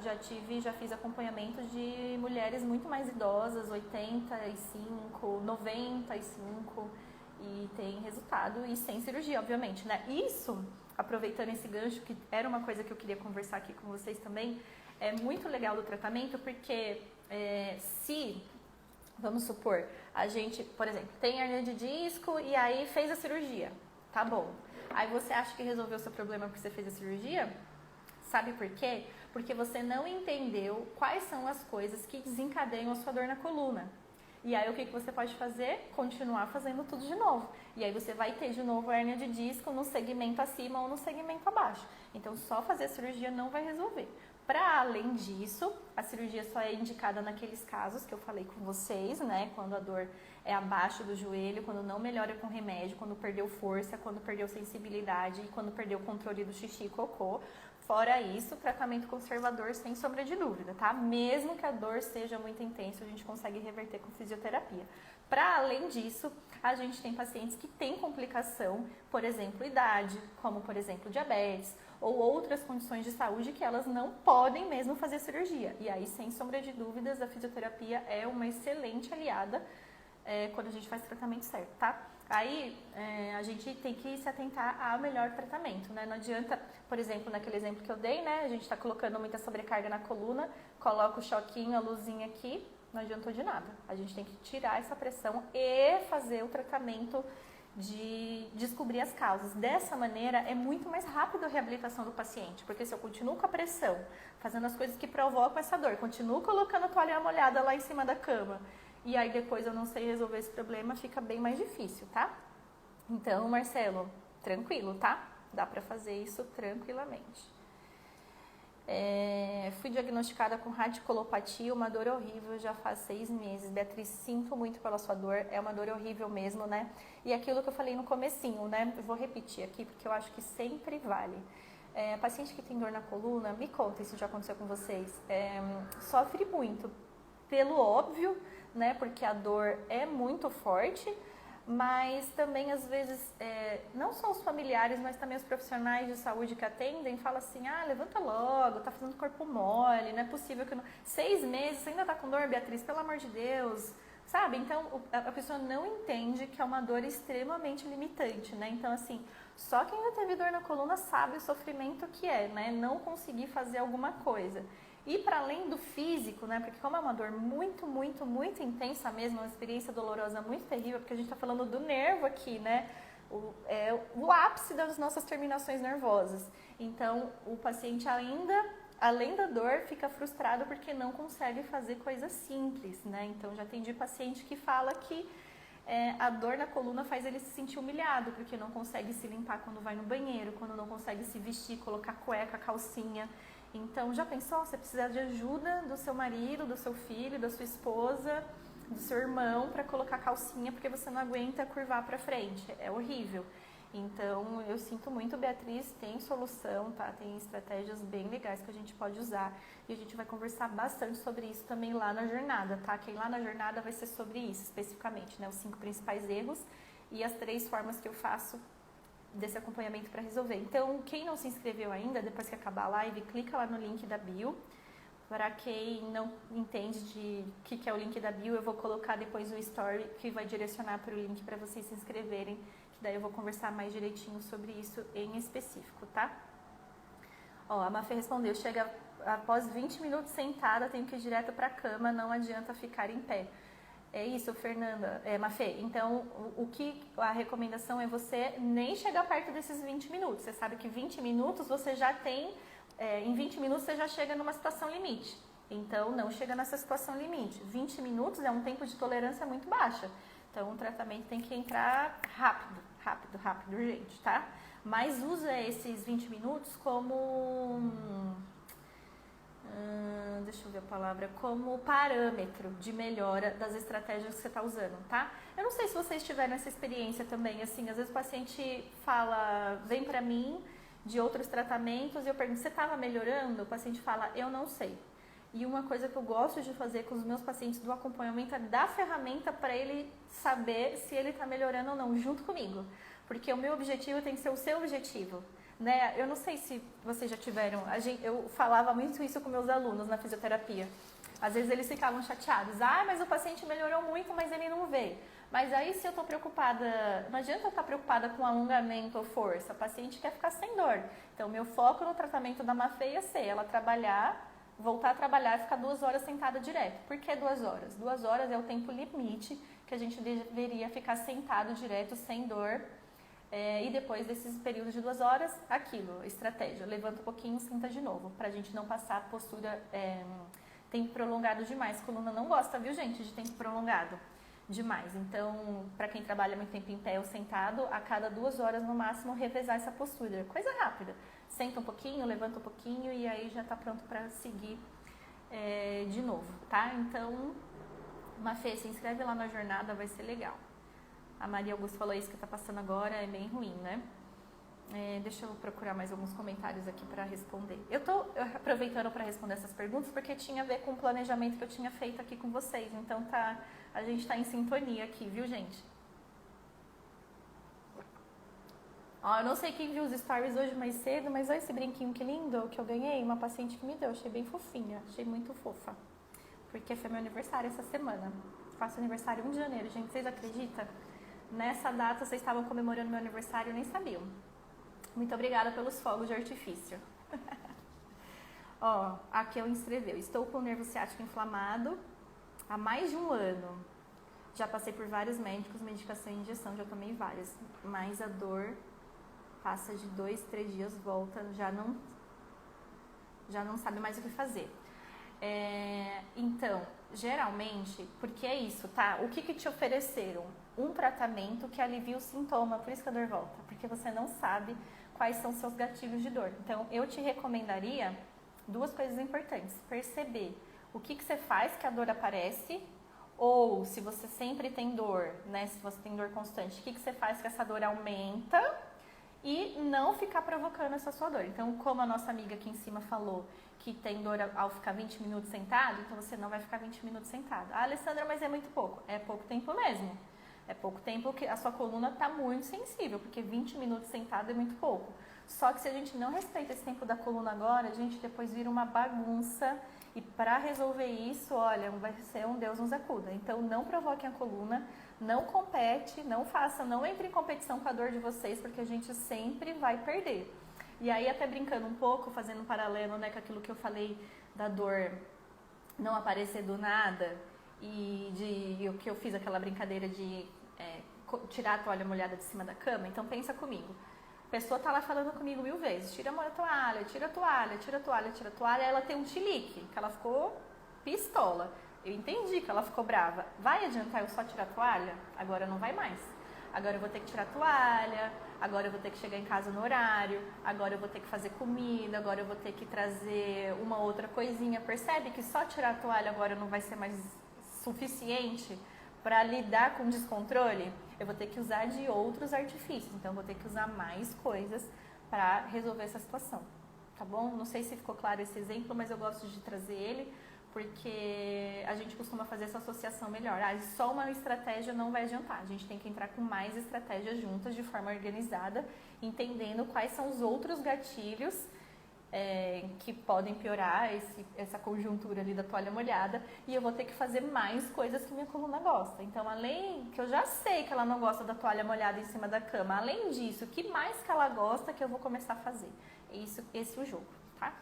fiz acompanhamento de mulheres muito mais idosas, 85, 95, e tem resultado, e sem cirurgia, obviamente, né? Isso, aproveitando esse gancho, que era uma coisa que eu queria conversar aqui com vocês também, é muito legal do tratamento, porque se, vamos supor, a gente, por exemplo, tem hernia de disco e aí fez a cirurgia, tá bom. Aí você acha que resolveu o seu problema porque você fez a cirurgia? Sabe por quê? Porque você não entendeu quais são as coisas que desencadeiam a sua dor na coluna. E aí o que você pode fazer? Continuar fazendo tudo de novo. E aí você vai ter de novo hérnia de disco no segmento acima ou no segmento abaixo. Então só fazer a cirurgia não vai resolver. Para além disso, a cirurgia só é indicada naqueles casos que eu falei com vocês, né? Quando a dor é abaixo do joelho, quando não melhora com remédio, quando perdeu força, quando perdeu sensibilidade e quando perdeu o controle do xixi e cocô. Fora isso, tratamento conservador sem sombra de dúvida, tá? Mesmo que a dor seja muito intensa, a gente consegue reverter com fisioterapia. Para além disso, a gente tem pacientes que têm complicação, por exemplo, idade, como por exemplo diabetes, ou outras condições de saúde que elas não podem mesmo fazer cirurgia. E aí, sem sombra de dúvidas, a fisioterapia é uma excelente aliada quando a gente faz o tratamento certo, tá? Aí a gente tem que se atentar ao melhor tratamento, né? Não adianta, por exemplo, naquele exemplo que eu dei, né? A gente está colocando muita sobrecarga na coluna, coloca o choquinho, a luzinha aqui, não adiantou de nada. A gente tem que tirar essa pressão e fazer o tratamento de descobrir as causas. Dessa maneira, é muito mais rápido a reabilitação do paciente, porque se eu continuo com a pressão, fazendo as coisas que provocam essa dor, continuo colocando a toalha molhada lá em cima da cama, e aí depois eu não sei resolver esse problema, fica bem mais difícil, tá? Então, Marcelo, tranquilo, tá? Dá pra fazer isso tranquilamente. Fui diagnosticada com radiculopatia, uma dor horrível já faz 6 meses. Beatriz, sinto muito pela sua dor, é uma dor horrível mesmo, né? E aquilo que eu falei no comecinho, né? Eu vou repetir aqui porque eu acho que sempre vale. Paciente que tem dor na coluna, me conta se já aconteceu com vocês, sofre muito, pelo óbvio, né? Porque a dor é muito forte, mas também às vezes, não só os familiares, mas também os profissionais de saúde que atendem, falam assim, levanta logo, tá fazendo corpo mole, não é possível que não... 6 meses, você ainda tá com dor, Beatriz, pelo amor de Deus, sabe? Então, a pessoa não entende que é uma dor extremamente limitante, né? Então, assim, só quem já teve dor na coluna sabe o sofrimento que é, né? Não conseguir fazer alguma coisa. E para além do físico, né? Porque como é uma dor muito, muito, muito intensa mesmo, uma experiência dolorosa muito terrível, porque a gente está falando do nervo aqui, né? O ápice das nossas terminações nervosas. Então, o paciente ainda, além da dor, fica frustrado porque não consegue fazer coisas simples, né? Então, já atendi paciente que fala que a dor na coluna faz ele se sentir humilhado, porque não consegue se limpar quando vai no banheiro, quando não consegue se vestir, colocar cueca, calcinha. Então, já pensou? Você precisa de ajuda do seu marido, do seu filho, da sua esposa, do seu irmão para colocar calcinha porque você não aguenta curvar para frente. É horrível. Então, eu sinto muito, Beatriz, tem solução, tá? Tem estratégias bem legais que a gente pode usar e a gente vai conversar bastante sobre isso também lá na jornada, tá? Que lá na jornada vai ser sobre isso especificamente, né? Os 5 principais erros e as 3 formas que eu faço desse acompanhamento para resolver. Então, quem não se inscreveu ainda, depois que acabar a live, clica lá no link da bio. Para quem não entende de o que é o link da bio, eu vou colocar depois o story que vai direcionar para o link para vocês se inscreverem, que daí eu vou conversar mais direitinho sobre isso em específico, tá? Ó, a Mafê respondeu, chega após 20 minutos sentada, tenho que ir direto para a cama, não adianta ficar em pé. É isso, Fernanda, Mafê. Então, a recomendação é você nem chegar perto desses 20 minutos. Você sabe que 20 minutos você já tem, em 20 minutos você já chega numa situação limite. Então, não chega nessa situação limite. 20 minutos é um tempo de tolerância muito baixa. Então, o tratamento tem que entrar rápido, rápido, rápido, urgente, tá? Mas usa esses 20 minutos como... deixa eu ver a palavra, como parâmetro de melhora das estratégias que você está usando, tá? Eu não sei se vocês tiveram essa experiência também, assim, às vezes o paciente fala, vem pra mim de outros tratamentos e eu pergunto, você estava melhorando? O paciente fala, eu não sei. E uma coisa que eu gosto de fazer com os meus pacientes do acompanhamento é dar ferramenta para ele saber se ele está melhorando ou não, junto comigo. Porque o meu objetivo tem que ser o seu objetivo. Né? Eu não sei se vocês já tiveram, eu falava muito isso com meus alunos na fisioterapia. Às vezes eles ficavam chateados, mas o paciente melhorou muito, mas ele não vê. Mas aí se eu estou preocupada, não adianta eu estar preocupada com alongamento ou força, o paciente quer ficar sem dor. Então meu foco no tratamento da Mafê ia ser ela trabalhar, voltar a trabalhar e ficar 2 horas sentada direto. Por que 2 horas? 2 horas é o tempo limite que a gente deveria ficar sentado direto, sem dor. E depois desses períodos de 2 horas, aquilo, estratégia, levanta um pouquinho, senta de novo, pra gente não passar a postura, tempo prolongado demais. A coluna não gosta, viu, gente, de tempo prolongado demais. Então, pra quem trabalha muito tempo em pé ou sentado, a cada 2 horas no máximo, revezar essa postura. Coisa rápida. Senta um pouquinho, levanta um pouquinho e aí já tá pronto pra seguir de novo, tá? Então, Mafê, se inscreve lá na jornada, vai ser legal. A Maria Augusta falou isso que está passando agora, é bem ruim, né? Deixa eu procurar mais alguns comentários aqui para responder. Eu tô aproveitando para responder essas perguntas porque tinha a ver com o planejamento que eu tinha feito aqui com vocês. Então a gente está em sintonia aqui, viu, gente? Ó, eu não sei quem viu os stories hoje mais cedo, mas olha esse brinquinho que lindo que eu ganhei, uma paciente que me deu, achei bem fofinha, achei muito fofa. Porque foi meu aniversário essa semana. Faço aniversário 1 de janeiro, gente, vocês acreditam? Nessa data vocês estavam comemorando meu aniversário e nem sabiam. Muito obrigada pelos fogos de artifício. Ó, aqui eu escreveu, estou com o nervo ciático inflamado há mais de 1 ano. Já passei por vários médicos, medicação e injeção, já tomei várias. Mas a dor passa de 2, 3 dias, volta, já não sabe mais o que fazer. Então, geralmente, porque é isso, tá? O que te ofereceram? Um tratamento que alivia o sintoma, por isso que a dor volta. Porque você não sabe quais são seus gatilhos de dor. Então, eu te recomendaria 2 coisas importantes. Perceber o que você faz que a dor aparece, ou se você sempre tem dor, né? Se você tem dor constante, o que você faz que essa dor aumenta e não ficar provocando essa sua dor. Então, como a nossa amiga aqui em cima falou que tem dor ao ficar 20 minutos sentado, então você não vai ficar 20 minutos sentado. Ah, Alessandra, mas é muito pouco. É pouco tempo mesmo. É pouco tempo que a sua coluna está muito sensível, porque 20 minutos sentado é muito pouco. Só que se a gente não respeita esse tempo da coluna agora, a gente depois vira uma bagunça. E para resolver isso, olha, vai ser um Deus nos acuda. Então, não provoquem a coluna, não compete, não entre em competição com a dor de vocês, porque a gente sempre vai perder. E aí, até brincando um pouco, fazendo um paralelo, né, com aquilo que eu falei da dor não aparecer do nada, e o que eu fiz aquela brincadeira de tirar a toalha molhada de cima da cama. Então, pensa comigo. A pessoa tá lá falando comigo 1000 vezes, tira a toalha, tira a toalha, tira a toalha, tira a toalha, ela tem um chilique, que ela ficou pistola. Eu entendi que ela ficou brava. Vai adiantar eu só tirar a toalha? Agora não vai mais. Agora eu vou ter que tirar a toalha, agora eu vou ter que chegar em casa no horário, agora eu vou ter que fazer comida, agora eu vou ter que trazer uma outra coisinha. Percebe que só tirar a toalha agora não vai ser mais suficiente para lidar com o descontrole? Eu vou ter que usar de outros artifícios, então eu vou ter que usar mais coisas para resolver essa situação, tá bom? Não sei se ficou claro esse exemplo, mas eu gosto de trazer ele porque a gente costuma fazer essa associação melhor. Só uma estratégia não vai adiantar, a gente tem que entrar com mais estratégias juntas de forma organizada, entendendo quais são os outros gatilhos que podem piorar essa conjuntura ali da toalha molhada, e eu vou ter que fazer mais coisas que minha coluna gosta. Então, além que eu já sei que ela não gosta da toalha molhada em cima da cama, além disso, o que mais que ela gosta que eu vou começar a fazer? Esse é o jogo, tá?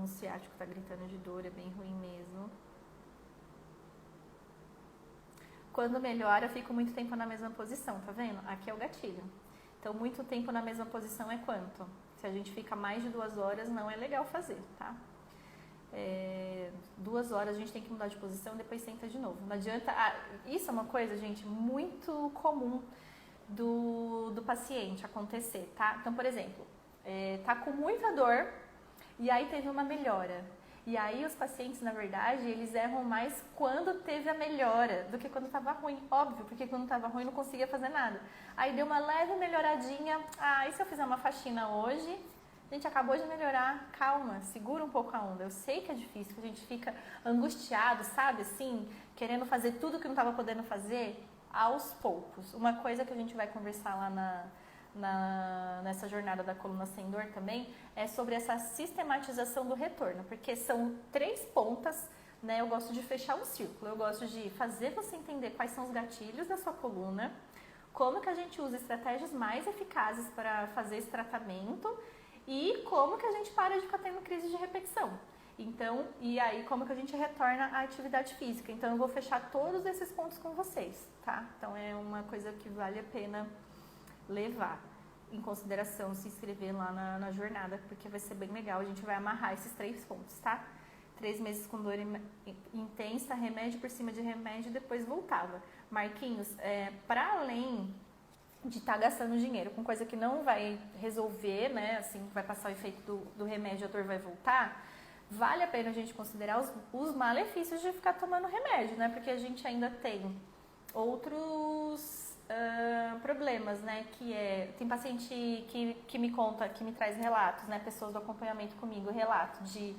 Um ciático tá gritando de dor, é bem ruim mesmo. Quando melhora, eu fico muito tempo na mesma posição, tá vendo? Aqui é o gatilho. Então, muito tempo na mesma posição é quanto? Se a gente fica mais de 2 horas, não é legal fazer, tá? 2 horas a gente tem que mudar de posição e depois senta de novo. Não adianta... isso é uma coisa, gente, muito comum do paciente acontecer, tá? Então, por exemplo, tá com muita dor e aí teve uma melhora. E aí os pacientes, na verdade, eles erram mais quando teve a melhora do que quando estava ruim. Óbvio, porque quando estava ruim não conseguia fazer nada. Aí deu uma leve melhoradinha. E se eu fizer uma faxina hoje? A gente acabou de melhorar. Calma, segura um pouco a onda. Eu sei que é difícil, que a gente fica angustiado, sabe? Assim, querendo fazer tudo que não estava podendo fazer aos poucos. Uma coisa que a gente vai conversar lá nessa jornada da coluna sem dor também, é sobre essa sistematização do retorno, porque são 3 pontas, né? Eu gosto de fechar um círculo, eu gosto de fazer você entender quais são os gatilhos da sua coluna, como que a gente usa estratégias mais eficazes para fazer esse tratamento e como que a gente para de ficar tendo crise de repetição. Então, e aí como que a gente retorna à atividade física. Então eu vou fechar todos esses pontos com vocês, tá? Então é uma coisa que vale a pena levar em consideração, se inscrever lá na jornada, porque vai ser bem legal. A gente vai amarrar esses 3 pontos, tá? 3 meses com dor intensa, remédio por cima de remédio, e depois voltava. Marquinhos, para além de estar gastando dinheiro com coisa que não vai resolver, né? Assim, vai passar o efeito do remédio, a dor vai voltar. Vale a pena a gente considerar os malefícios de ficar tomando remédio, né? Porque a gente ainda tem outros problemas, né? Tem paciente que me conta, que me traz relatos, né? Pessoas do acompanhamento comigo, relato de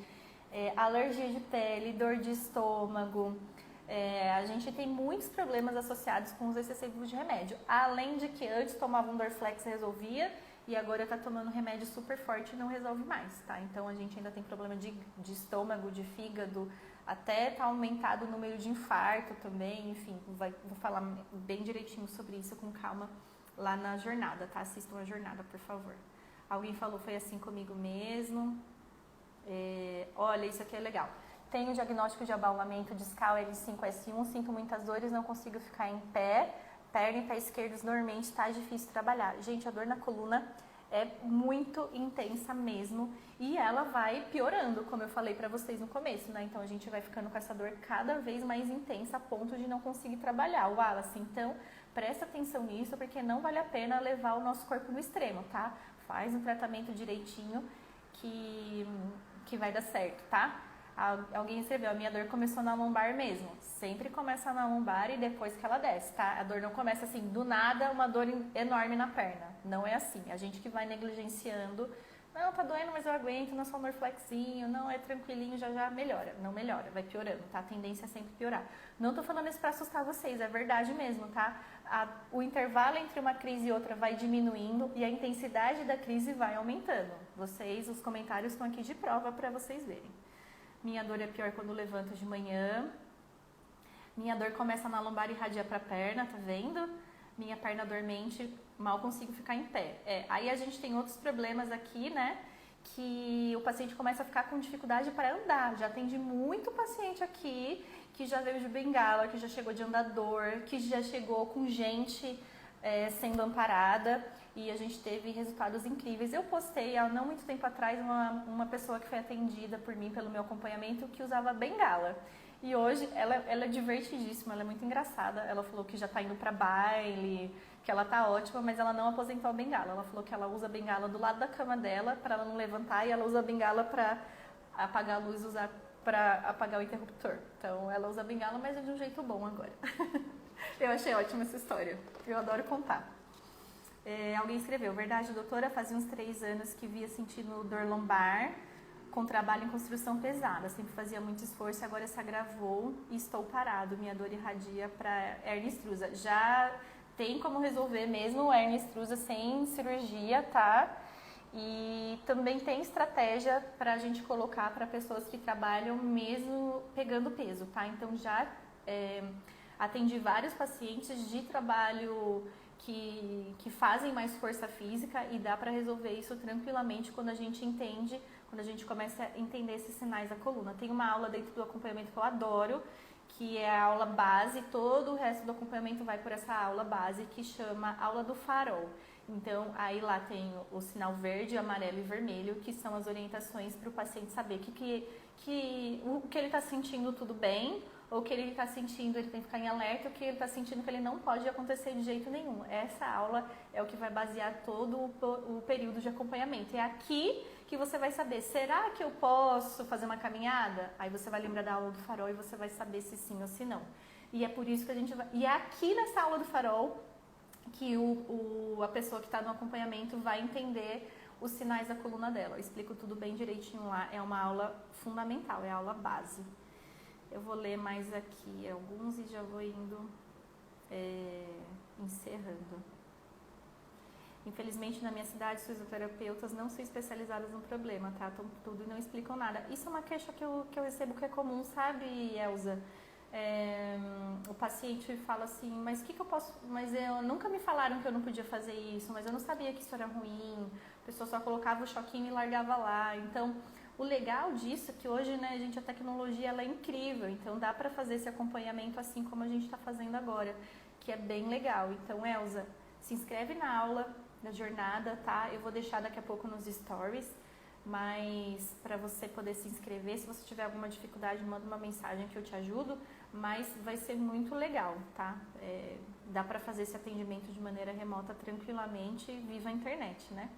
alergia de pele, dor de estômago, A gente tem muitos problemas associados com os excessivos de remédio. Além de que antes tomava um Dorflex e resolvia, e agora tá tomando remédio super forte e não resolve mais, tá? Então a gente ainda tem problema de estômago, de fígado, até tá aumentado o número de infarto também, enfim, vou falar bem direitinho sobre isso com calma lá na jornada, tá? Assistam a jornada, por favor. Alguém falou, foi assim comigo mesmo. Olha, isso aqui é legal. Tenho diagnóstico de abaulamento discal L5-S1, sinto muitas dores, não consigo ficar em pé, perna e pé esquerdos normalmente está difícil trabalhar. Gente, a dor na coluna é muito intensa mesmo e ela vai piorando, como eu falei pra vocês no começo, né? Então a gente vai ficando com essa dor cada vez mais intensa a ponto de não conseguir trabalhar. O Wallace, então, presta atenção nisso porque não vale a pena levar o nosso corpo no extremo, tá? Faz um tratamento direitinho que vai dar certo, tá? Alguém escreveu, a minha dor começou na lombar mesmo. Sempre começa na lombar e depois que ela desce, tá? A dor não começa assim, do nada, uma dor enorme na perna. Não é assim. A gente que vai negligenciando. Não, tá doendo, mas eu aguento, não é só um Dorflexinho, não, é tranquilinho, já melhora. Não melhora, vai piorando, tá? A tendência é sempre piorar. Não tô falando isso pra assustar vocês, é verdade mesmo, tá? O intervalo entre uma crise e outra vai diminuindo e a intensidade da crise vai aumentando. Os comentários estão aqui de prova pra vocês verem. Minha dor é pior quando levanto de manhã. Minha dor começa na lombar e irradia pra perna, tá vendo? Minha perna dormente, mal consigo ficar em pé. Aí a gente tem outros problemas aqui, né? Que o paciente começa a ficar com dificuldade para andar. Já atendi muito paciente aqui que já veio de bengala, que já chegou de andador, que já chegou com gente sendo amparada. E a gente teve resultados incríveis. Eu postei há não muito tempo atrás uma pessoa que foi atendida por mim pelo meu acompanhamento que usava bengala. E hoje ela é divertidíssima, ela é muito engraçada. Ela falou que já tá indo pra baile, que ela tá ótima, mas ela não aposentou a bengala. Ela falou que ela usa a bengala do lado da cama dela para ela não levantar e ela usa a bengala para apagar a luz, usar para apagar o interruptor. Então ela usa a bengala, mas é de um jeito bom agora. Eu achei ótima essa história. Eu adoro contar. Alguém escreveu, verdade, doutora, fazia uns 3 anos que via sentindo dor lombar com trabalho em construção pesada, sempre fazia muito esforço e agora se agravou e estou parado, minha dor irradia para hernia extrusa. Já tem como resolver mesmo a hernia extrusa sem cirurgia, tá? E também tem estratégia para a gente colocar para pessoas que trabalham mesmo pegando peso, tá? Então já atendi vários pacientes de trabalho que fazem mais força física e dá para resolver isso tranquilamente quando a gente entende, quando a gente começa a entender esses sinais da coluna. Tem uma aula dentro do acompanhamento que eu adoro, que é a aula base, todo o resto do acompanhamento vai por essa aula base que chama aula do farol. Então, aí lá tem o sinal verde, amarelo e vermelho, que são as orientações para o paciente saber o que ele está sentindo tudo bem, ou o que ele está sentindo, ele tem que ficar em alerta, o que ele está sentindo que ele não pode acontecer de jeito nenhum. Essa aula é o que vai basear todo o período de acompanhamento. É aqui que você vai saber, será que eu posso fazer uma caminhada? Aí você vai lembrar da aula do farol e você vai saber se sim ou se não. E é por isso que a gente vai... E é aqui nessa aula do farol que a pessoa que está no acompanhamento vai entender os sinais da coluna dela. Eu explico tudo bem direitinho lá, é uma aula fundamental, é a aula base. Eu vou ler mais aqui alguns e já vou indo encerrando. Infelizmente, na minha cidade, os fisioterapeutas não são especializados no problema, tratam tudo e não explicam nada. Isso é uma queixa que eu recebo que é comum, sabe, Elza? O paciente fala assim, mas o que eu posso... Mas nunca me falaram que eu não podia fazer isso, mas eu não sabia que isso era ruim. A pessoa só colocava o choquinho e largava lá. Então, o legal disso é que hoje, né, gente, a tecnologia ela é incrível. Então, dá pra fazer esse acompanhamento assim como a gente tá fazendo agora, que é bem legal. Então, Elza, se inscreve na aula da jornada, tá? Eu vou deixar daqui a pouco nos stories, mas para você poder se inscrever, se você tiver alguma dificuldade, manda uma mensagem que eu te ajudo, mas vai ser muito legal, tá? Dá para fazer esse atendimento de maneira remota tranquilamente, viva a internet, né?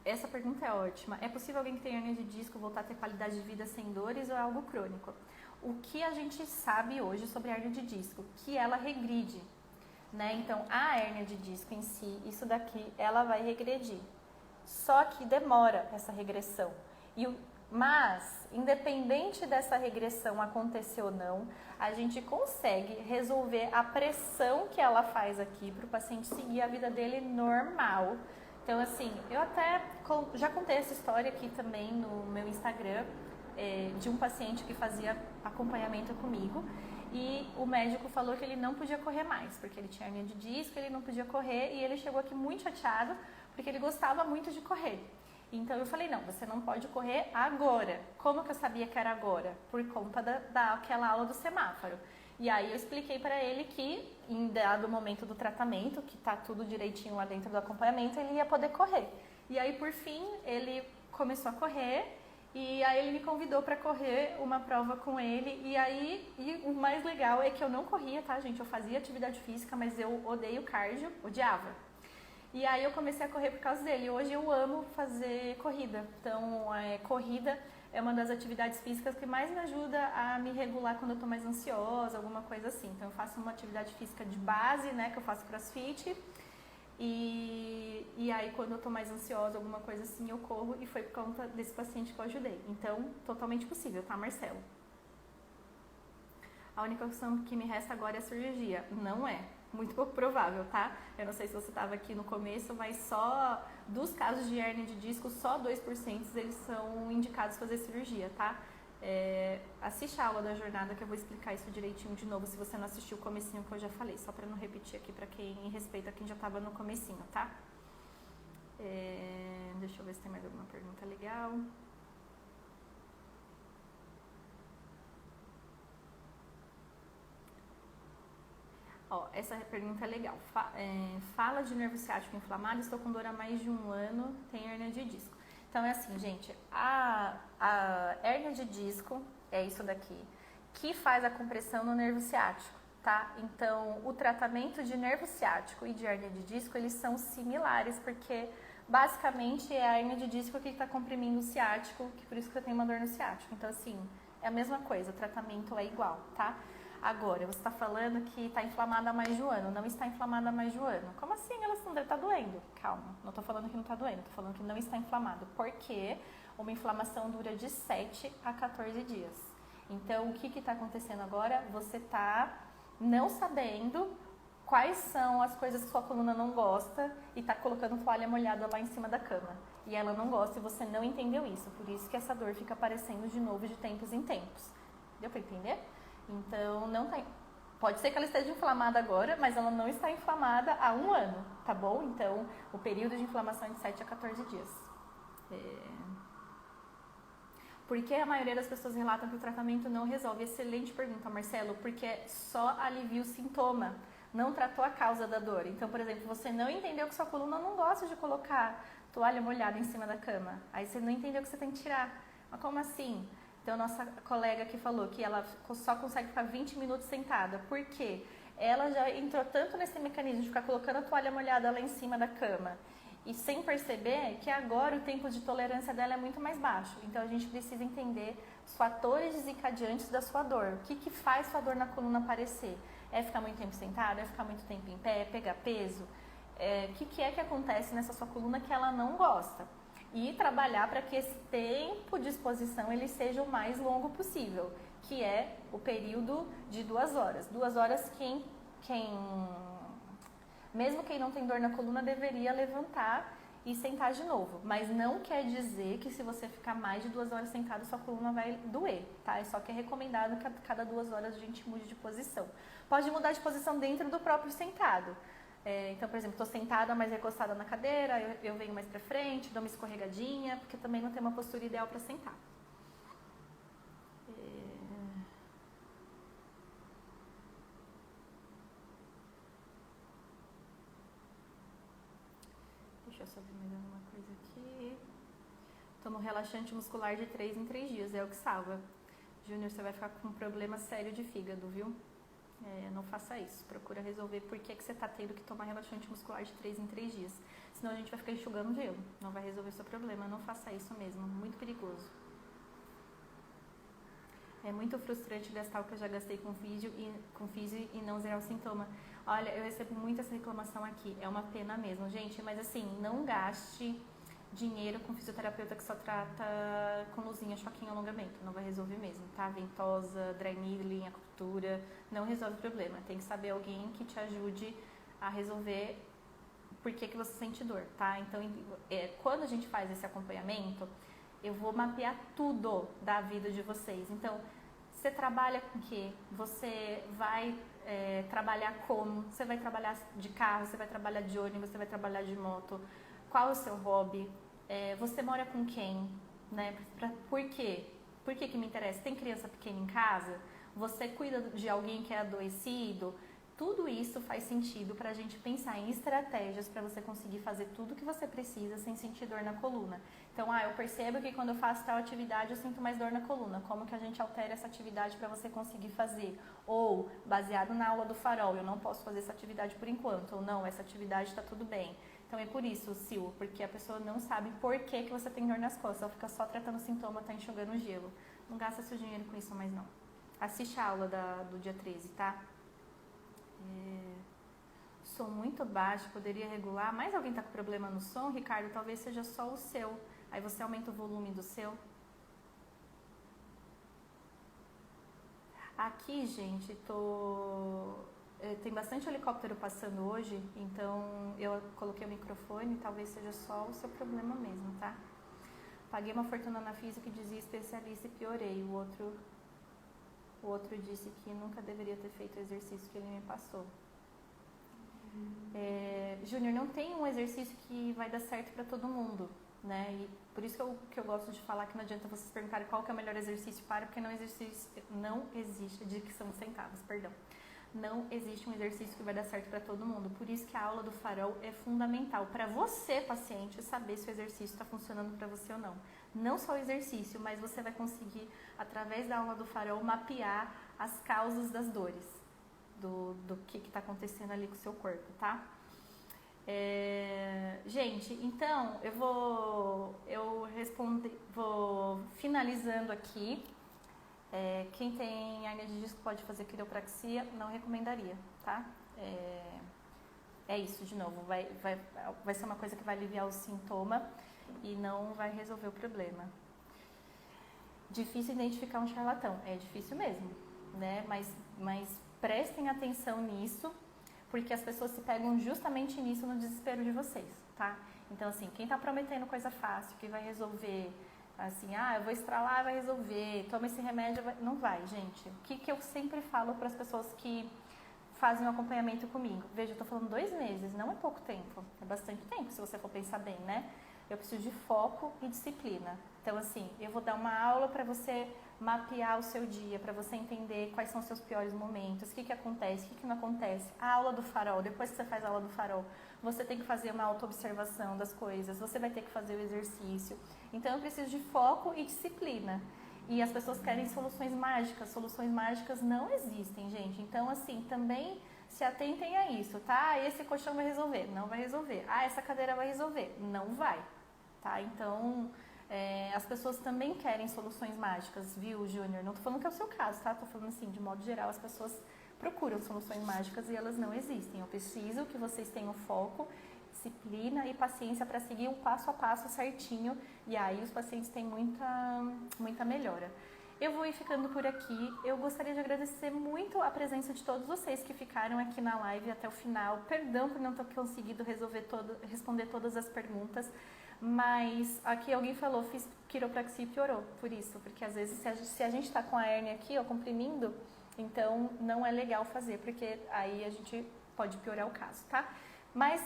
Essa pergunta é ótima. É possível alguém que tem hernia de disco voltar a ter qualidade de vida sem dores ou é algo crônico? O que a gente sabe hoje sobre a hernia de disco? Que ela regride, né? Então, a hernia de disco em si, isso daqui, ela vai regredir. Só que demora essa regressão. E Mas, independente dessa regressão acontecer ou não, a gente consegue resolver a pressão que ela faz aqui para o paciente seguir a vida dele normal. Então, assim, eu até já contei essa história aqui também no meu Instagram, de um paciente que fazia acompanhamento comigo e o médico falou que ele não podia correr mais, porque ele tinha hernia de disco, ele não podia correr e ele chegou aqui muito chateado porque ele gostava muito de correr. Então eu falei, não, você não pode correr agora. Como que eu sabia que era agora? Por conta daquela aula do semáforo. E aí eu expliquei para ele que em dado momento do tratamento, que tá tudo direitinho lá dentro do acompanhamento, ele ia poder correr. E aí por fim ele começou a correr e aí ele me convidou para correr uma prova com ele. E o mais legal é que eu não corria, tá, gente? Eu fazia atividade física, mas eu odeio cardio, odiava. E aí eu comecei a correr por causa dele. Hoje eu amo fazer corrida. Então, corrida é uma das atividades físicas que mais me ajuda a me regular quando eu tô mais ansiosa, alguma coisa assim. Então, eu faço uma atividade física de base, né, que eu faço crossfit. E aí, quando eu tô mais ansiosa, alguma coisa assim, eu corro. E foi por conta desse paciente que eu ajudei. Então, totalmente possível, tá, Marcelo? A única opção que me resta agora é a cirurgia. Não é. Muito pouco provável, tá? Eu não sei se você estava aqui no começo, mas só dos casos de hérnia de disco, só 2% eles são indicados fazer cirurgia, tá? Assiste a aula da jornada que eu vou explicar isso direitinho de novo, se você não assistiu o comecinho que eu já falei, só para não repetir aqui para quem respeita quem já estava no comecinho, tá? Deixa eu ver se tem mais alguma pergunta legal. Ó, essa pergunta é legal. Fala de nervo ciático inflamado, estou com dor há mais de um ano, tenho hérnia de disco. Então é assim, gente, a hérnia de disco é isso daqui, que faz a compressão no nervo ciático, tá? Então, o tratamento de nervo ciático e de hérnia de disco, eles são similares, porque basicamente é a hérnia de disco que está comprimindo o ciático, que por isso que você tem uma dor no ciático. Então, assim, é a mesma coisa, o tratamento é igual, tá? Agora, você está falando que está inflamada há mais de um ano, não está inflamada há mais de um ano. Como assim, Alessandra? Está doendo? Calma, não estou falando que não está doendo, estou falando que não está inflamado. Porque uma inflamação dura de 7 a 14 dias. Então, o que está acontecendo agora? Você está não sabendo quais são as coisas que sua coluna não gosta e está colocando toalha molhada lá em cima da cama. E ela não gosta e você não entendeu isso. Por isso que essa dor fica aparecendo de novo de tempos em tempos. Deu para entender? Então, não tem. Pode ser que ela esteja inflamada agora, mas ela não está inflamada há um ano, tá bom? Então, o período de inflamação é de 7 a 14 dias. Por que a maioria das pessoas relatam que o tratamento não resolve? Excelente pergunta, Marcelo, porque só alivia o sintoma, não tratou a causa da dor. Então, por exemplo, você não entendeu que sua coluna não gosta de colocar toalha molhada em cima da cama. Aí você não entendeu que você tem que tirar. Mas como assim? Então, nossa colega que falou que ela só consegue ficar 20 minutos sentada. Por quê? Ela já entrou tanto nesse mecanismo de ficar colocando a toalha molhada lá em cima da cama e sem perceber que agora o tempo de tolerância dela é muito mais baixo. Então, a gente precisa entender os fatores desencadeantes da sua dor. O que faz sua dor na coluna aparecer? É ficar muito tempo sentada? É ficar muito tempo em pé? É pegar peso? O que é que acontece nessa sua coluna que ela não gosta? E trabalhar para que esse tempo de exposição ele seja o mais longo possível, que é o período de 2 horas. 2 horas mesmo quem não tem dor na coluna deveria levantar e sentar de novo. Mas não quer dizer que se você ficar mais de 2 horas sentado, sua coluna vai doer, tá? É só que é recomendado que a cada 2 horas a gente mude de posição. Pode mudar de posição dentro do próprio sentado. Então, por exemplo, estou sentada mais recostada na cadeira, eu venho mais para frente, dou uma escorregadinha, porque também não tem uma postura ideal para sentar. Deixa eu só ver mais alguma coisa aqui. Tomo relaxante muscular de 3 em 3 dias, é o que salva. Júnior, você vai ficar com um problema sério de fígado, viu? Não faça isso, procura resolver por que você está tendo que tomar relaxante muscular de 3 em 3 dias. Senão a gente vai ficar enxugando gelo, não vai resolver seu problema, não faça isso mesmo, muito perigoso. É muito frustrante gastar o que eu já gastei com físio e não zerar o sintoma. Olha, eu recebo muito essa reclamação aqui, é uma pena mesmo, gente, mas assim, não gaste dinheiro com fisioterapeuta que só trata com luzinha, choquinho, alongamento. Não vai resolver mesmo, tá? Ventosa, dry needling, acupuntura, não resolve o problema. Tem que saber alguém que te ajude a resolver por que você sente dor, tá? Então, quando a gente faz esse acompanhamento, eu vou mapear tudo da vida de vocês. Então, você trabalha com o quê? Você vai trabalhar como? Você vai trabalhar de carro, você vai trabalhar de ônibus, você vai trabalhar de moto? Qual é o seu hobby? Você mora com quem? Né? Por quê? Por que me interessa? Tem criança pequena em casa? Você cuida de alguém que é adoecido? Tudo isso faz sentido para a gente pensar em estratégias para você conseguir fazer tudo o que você precisa sem sentir dor na coluna. Então, eu percebo que quando eu faço tal atividade eu sinto mais dor na coluna. Como que a gente altera essa atividade para você conseguir fazer? Ou, baseado na aula do farol, eu não posso fazer essa atividade por enquanto. Ou não, essa atividade está tudo bem. Então é por isso, Sil, porque a pessoa não sabe por que você tem dor nas costas. Ela fica só tratando o sintoma, tá enxugando o gelo. Não gasta seu dinheiro com isso mais não. Assiste a aula do dia 13, tá? Som muito baixo, poderia regular. Mais alguém tá com problema no som, Ricardo? Talvez seja só o seu. Aí você aumenta o volume do seu. Aqui, gente, tem bastante helicóptero passando hoje, então eu coloquei o microfone, talvez seja só o seu problema mesmo, tá? Paguei uma fortuna na física e dizia especialista e piorei. O outro disse que nunca deveria ter feito o exercício que ele me passou. Júnior, não tem um exercício que vai dar certo para todo mundo, né? E por isso que eu gosto de falar que não adianta vocês perguntarem qual que é o melhor exercício porque não existe, dicção de centavos, perdão. Não existe um exercício que vai dar certo para todo mundo. Por isso que a aula do farol é fundamental para você, paciente, saber se o exercício está funcionando para você ou não. Não só o exercício, mas você vai conseguir, através da aula do farol, mapear as causas das dores, do que está acontecendo ali com o seu corpo, tá? Gente, então eu vou finalizando aqui. Quem tem hernia de disco pode fazer quiropraxia, não recomendaria, tá? É isso, de novo, vai ser uma coisa que vai aliviar o sintoma e não vai resolver o problema. Difícil identificar um charlatão, é difícil mesmo, né? Mas prestem atenção nisso, porque as pessoas se pegam justamente nisso no desespero de vocês, tá? Então, assim, quem tá prometendo coisa fácil, que vai resolver, assim, eu vou estralar, vai resolver, toma esse remédio, não vai, gente. O que eu sempre falo para as pessoas que fazem um acompanhamento comigo? Veja, eu tô falando 2 meses, não é pouco tempo, é bastante tempo, se você for pensar bem, né? Eu preciso de foco e disciplina. Então, assim, eu vou dar uma aula para você mapear o seu dia, para você entender quais são os seus piores momentos, o que acontece, o que não acontece. A aula do farol, depois que você faz a aula do farol, você tem que fazer uma autoobservação das coisas, você vai ter que fazer o exercício. Então, eu preciso de foco e disciplina. E as pessoas querem soluções mágicas não existem, gente. Então, assim, também se atentem a isso, tá? Esse colchão vai resolver, não vai resolver. Essa cadeira vai resolver, não vai, tá? Então, as pessoas também querem soluções mágicas, viu, Júnior? Não tô falando que é o seu caso, tá? Tô falando assim, de modo geral, as pessoas procuram soluções mágicas e elas não existem. Eu preciso que vocês tenham foco, disciplina e paciência para seguir o passo a passo certinho, e aí os pacientes têm muita melhora. Eu vou ir ficando por aqui. Eu gostaria de agradecer muito a presença de todos vocês que ficaram aqui na live até o final. Perdão por não ter conseguido responder todas as perguntas, mas aqui alguém falou, fiz quiropraxia e piorou, por isso, porque às vezes se a gente está com a hérnia aqui, comprimindo, então não é legal fazer, porque aí a gente pode piorar o caso, tá? Mas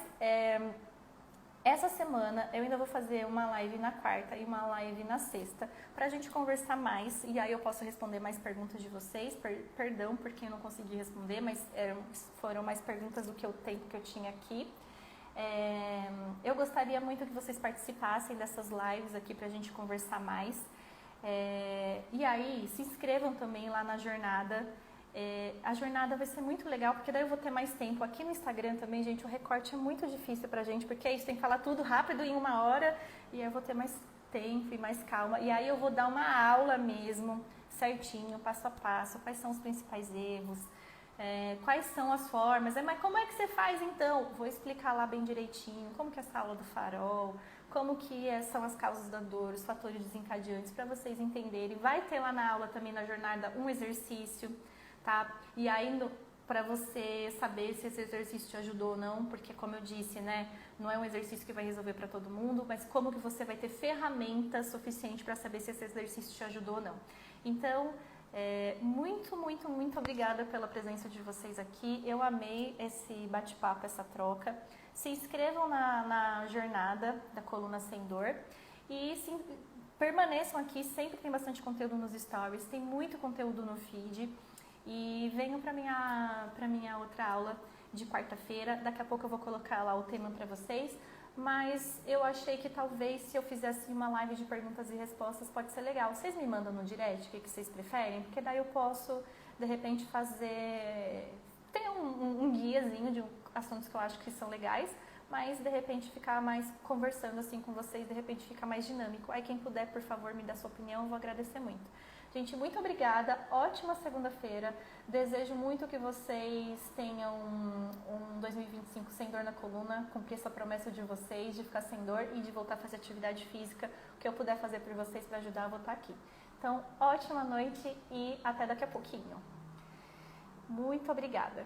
essa semana eu ainda vou fazer uma live na quarta e uma live na sexta pra gente conversar mais, e aí eu posso responder mais perguntas de vocês. Perdão por quem eu não consegui responder, mas foram mais perguntas do que o tempo que eu tinha aqui. Eu gostaria muito que vocês participassem dessas lives aqui pra gente conversar mais. E aí, se inscrevam também lá na jornada. A jornada vai ser muito legal, porque daí eu vou ter mais tempo. Aqui no Instagram também, gente, o recorte é muito difícil pra gente, porque tem que falar tudo rápido em 1 hora, e aí eu vou ter mais tempo e mais calma. E aí eu vou dar uma aula mesmo, certinho, passo a passo, quais são os principais erros, quais são as formas. Mas como é que você faz então? Vou explicar lá bem direitinho, como que é essa aula do farol, como que são as causas da dor, os fatores desencadeantes, para vocês entenderem. Vai ter lá na aula também, na jornada, um exercício, tá? E aí, para você saber se esse exercício te ajudou ou não, porque como eu disse, né, não é um exercício que vai resolver para todo mundo, mas como que você vai ter ferramentas suficientes para saber se esse exercício te ajudou ou não. Então, muito, muito, muito obrigada pela presença de vocês aqui. Eu amei esse bate-papo, essa troca. Se inscrevam na jornada da Coluna Sem Dor e permaneçam aqui, sempre tem bastante conteúdo nos stories, tem muito conteúdo no feed. E venham para minha outra aula de quarta-feira. Daqui a pouco eu vou colocar lá o tema para vocês. Mas eu achei que talvez se eu fizesse uma live de perguntas e respostas pode ser legal. Vocês me mandam no direct o que vocês preferem? Porque daí eu posso, de repente, fazer... Tem um guiazinho de assuntos que eu acho que são legais, mas de repente ficar mais conversando assim com vocês, de repente fica mais dinâmico. Aí quem puder, por favor, me dá sua opinião, eu vou agradecer muito. Gente, muito obrigada, ótima segunda-feira, desejo muito que vocês tenham um 2025 sem dor na coluna, cumprir essa promessa de vocês, de ficar sem dor e de voltar a fazer atividade física, o que eu puder fazer por vocês para ajudar, eu vou estar aqui. Então, ótima noite e até daqui a pouquinho. Muito obrigada.